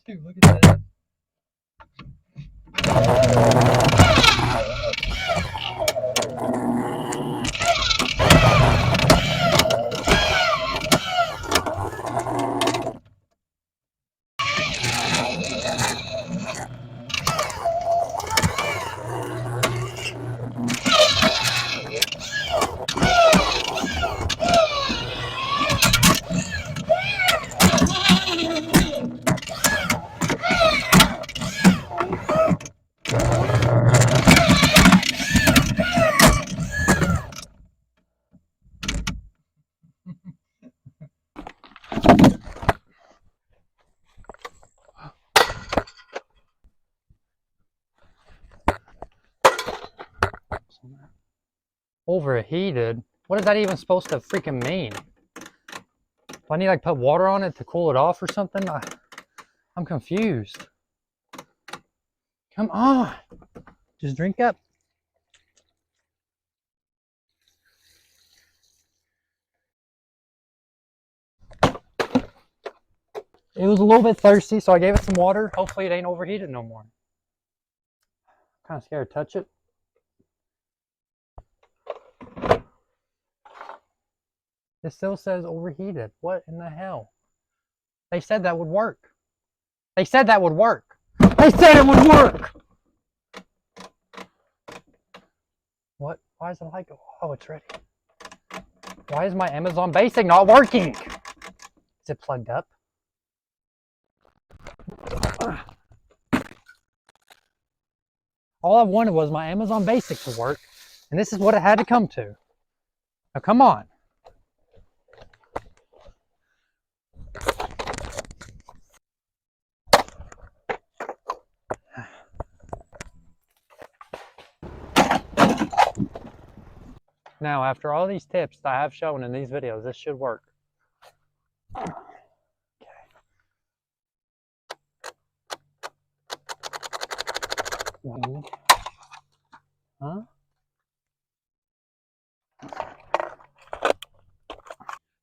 Dude, look at that. Overheated? What is that even supposed to freaking mean? Do I need to like put water on it to cool it off or something? I'm confused. Come on. Just drink up. It was a little bit thirsty, so I gave it some water. Hopefully it ain't overheated no more. Kind of scared to touch it. It still says overheated. What in the hell? They said that would work. They said that would work. They said it would work! What? Why is the light go? Oh, it's ready. Why is my Amazon Basic not working? Is it plugged up? All I wanted was my Amazon Basic to work, and this is what it had to come to. Now, come on. Now, after all these tips that I have shown in these videos, this should work. Okay. Huh?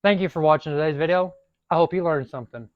Thank you for watching today's video. I hope you learned something.